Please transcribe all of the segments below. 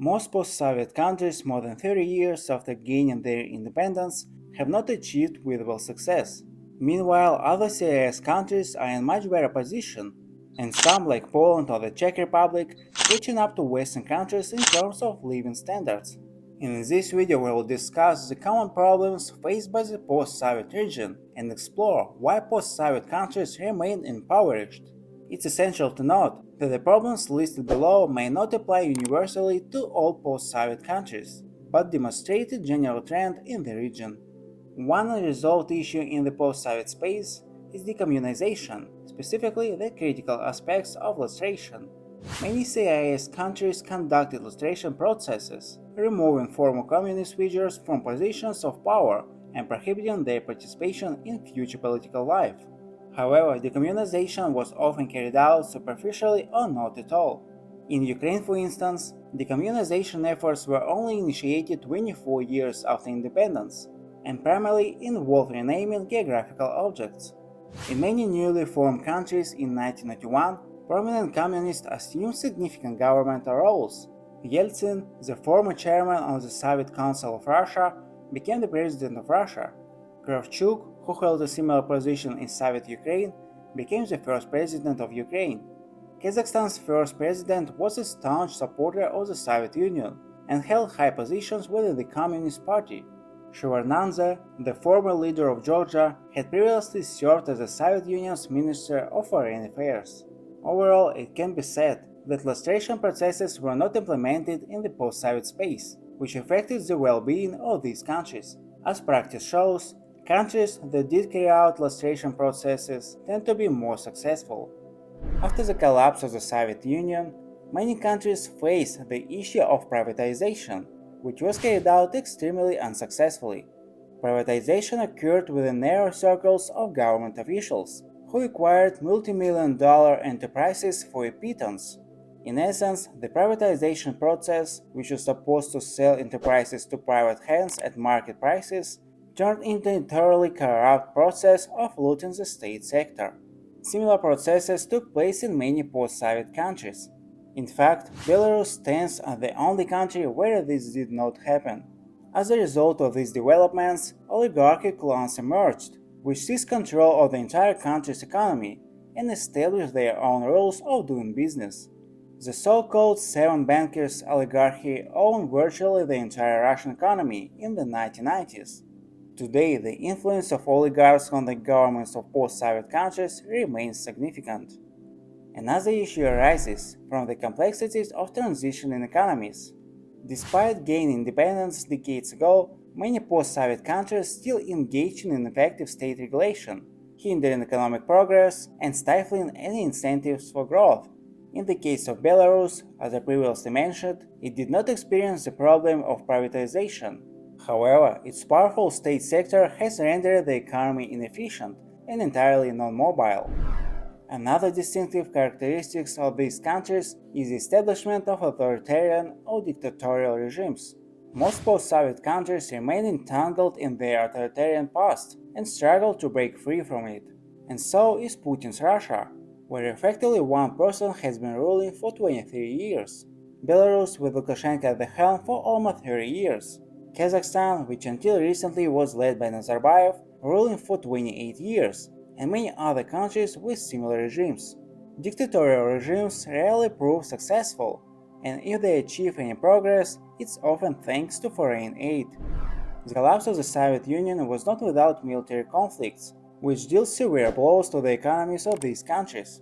Most post-Soviet countries more than 30 years after gaining their independence have not achieved visible success. Meanwhile, other CIS countries are in much better position, and some, like Poland or the Czech Republic, catching up to Western countries in terms of living standards. In this video we will discuss the common problems faced by the post-Soviet region and explore why post-Soviet countries remain impoverished. It's essential to note that the problems listed below may not apply universally to all post-Soviet countries, but demonstrate a general trend in the region. One unresolved issue in the post-Soviet space is decommunization, specifically the critical aspects of lustration. Many CIS countries conducted lustration processes, removing former communist figures from positions of power and prohibiting their participation in future political life. However, decommunization was often carried out superficially or not at all. In Ukraine, for instance, decommunization efforts were only initiated 24 years after independence, and primarily involved renaming geographical objects. In many newly formed countries in 1991, prominent communists assumed significant governmental roles. Yeltsin, the former chairman of the Soviet Council of Russia, became the president of Russia. Kravchuk, who held a similar position in Soviet Ukraine, became the first president of Ukraine. Kazakhstan's first president was a staunch supporter of the Soviet Union and held high positions within the Communist Party. Shevardnadze, the former leader of Georgia, had previously served as the Soviet Union's Minister of Foreign Affairs. Overall, it can be said that lustration processes were not implemented in the post-Soviet space, which affected the well-being of these countries. As practice shows, countries that did carry out lustration processes tend to be more successful. After the collapse of the Soviet Union, many countries faced the issue of privatization, which was carried out extremely unsuccessfully. Privatization occurred within narrow circles of government officials, who acquired multi-million-dollar enterprises for a pittance. In essence, the privatization process, which was supposed to sell enterprises to private hands at market prices, turned into a thoroughly corrupt process of looting the state sector. Similar processes took place in many post-Soviet countries. In fact, Belarus stands as the only country where this did not happen. As a result of these developments, oligarchic clans emerged, which seized control of the entire country's economy and established their own rules of doing business. The so-called Seven Bankers oligarchy owned virtually the entire Russian economy in the 1990s. Today, the influence of oligarchs on the governments of post-Soviet countries remains significant. Another issue arises from the complexities of transitioning economies. Despite gaining independence decades ago, many post-Soviet countries still engage in ineffective state regulation, hindering economic progress and stifling any incentives for growth. In the case of Belarus, as I previously mentioned, it did not experience the problem of privatization. However, its powerful state sector has rendered the economy inefficient and entirely non-mobile. Another distinctive characteristic of these countries is the establishment of authoritarian or dictatorial regimes. Most post-Soviet countries remain entangled in their authoritarian past and struggle to break free from it. And so is Putin's Russia, where effectively one person has been ruling for 23 years. Belarus, with Lukashenko at the helm for almost 30 years. Kazakhstan, which until recently was led by Nazarbayev, ruling for 28 years. And many other countries with similar regimes. Dictatorial regimes rarely prove successful, and if they achieve any progress, it's often thanks to foreign aid. The collapse of the Soviet Union was not without military conflicts, which dealt severe blows to the economies of these countries.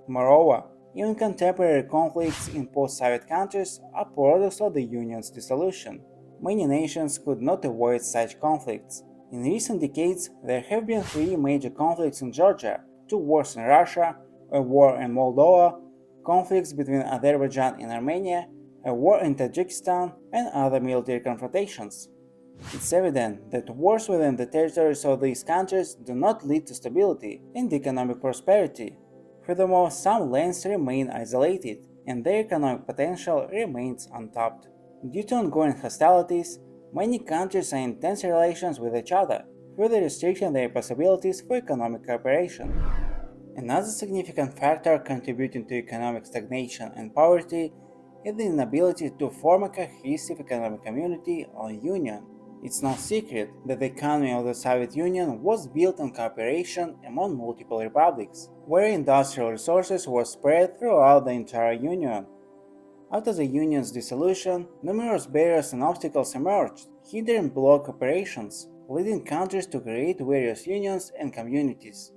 Moreover, even contemporary conflicts in post-Soviet countries are products of the Union's dissolution. Many nations could not avoid such conflicts. In recent decades, there have been 3 major conflicts in Georgia, 2 wars in Russia, a war in Moldova, conflicts between Azerbaijan and Armenia, a war in Tajikistan, and other military confrontations. It's evident that wars within the territories of these countries do not lead to stability and economic prosperity. Furthermore, some lands remain isolated, and their economic potential remains untapped. Due to ongoing hostilities, many countries are in tense relations with each other, further restricting their possibilities for economic cooperation. Another significant factor contributing to economic stagnation and poverty is the inability to form a cohesive economic community or union. It's no secret that the economy of the Soviet Union was built on cooperation among multiple republics, where industrial resources were spread throughout the entire Union. After the Union's dissolution, numerous barriers and obstacles emerged, hindering bloc operations, leading countries to create various unions and communities.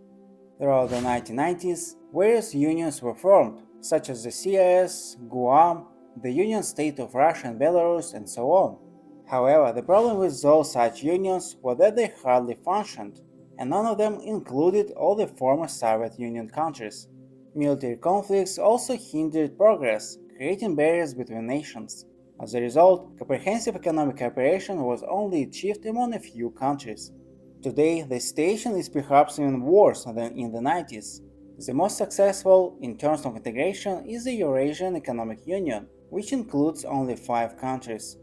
Throughout the 1990s, various unions were formed, such as the CIS, Guam, the Union State of Russia and Belarus, and so on. However, the problem with all such unions was that they hardly functioned, and none of them included all the former Soviet Union countries. Military conflicts also hindered progress, creating barriers between nations. As a result, comprehensive economic cooperation was only achieved among a few countries. Today, the situation is perhaps even worse than in the 90s. The most successful, in terms of integration, is the Eurasian Economic Union, which includes only 5 countries.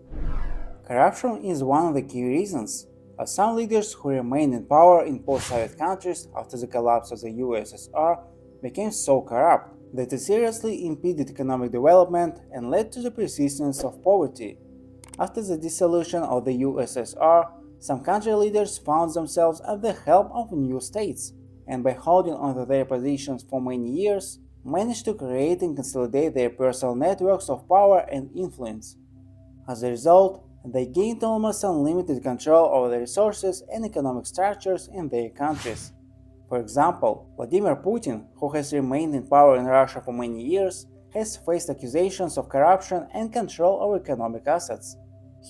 Corruption is one of the key reasons, as some leaders who remained in power in post-Soviet countries after the collapse of the USSR became so corrupt that it seriously impeded economic development and led to the persistence of poverty. After the dissolution of the USSR, some country leaders found themselves at the helm of new states, and by holding onto their positions for many years, managed to create and consolidate their personal networks of power and influence. As a result, they gained almost unlimited control over the resources and economic structures in their countries. For example, Vladimir Putin, who has remained in power in Russia for many years, has faced accusations of corruption and control over economic assets.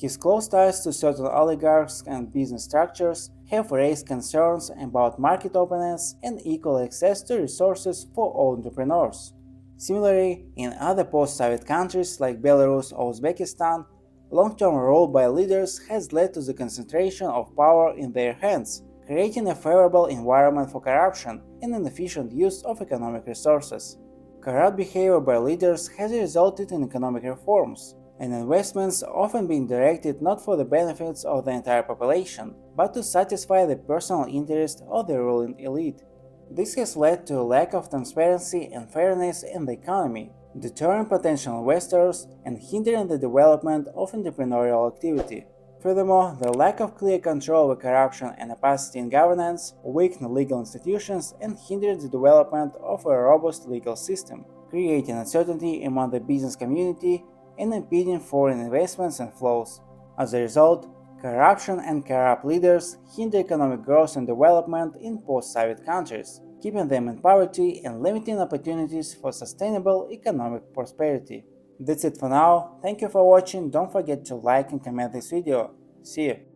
His close ties to certain oligarchs and business structures have raised concerns about market openness and equal access to resources for all entrepreneurs. Similarly, in other post-Soviet countries like Belarus or Uzbekistan, long-term rule by leaders has led to the concentration of power in their hands, creating a favorable environment for corruption and inefficient use of economic resources. Corrupt behavior by leaders has resulted in economic reforms, and investments often being directed not for the benefits of the entire population, but to satisfy the personal interest of the ruling elite. This has led to a lack of transparency and fairness in the economy, deterring potential investors and hindering the development of entrepreneurial activity. Furthermore, the lack of clear control over corruption and opacity in governance weakened legal institutions and hindered the development of a robust legal system, creating uncertainty among the business community and impeding foreign investments and flows. As a result, corruption and corrupt leaders hinder economic growth and development in post-Soviet countries, keeping them in poverty and limiting opportunities for sustainable economic prosperity. That's it for now. Thank you for watching. Don't forget to like and comment this video. See you.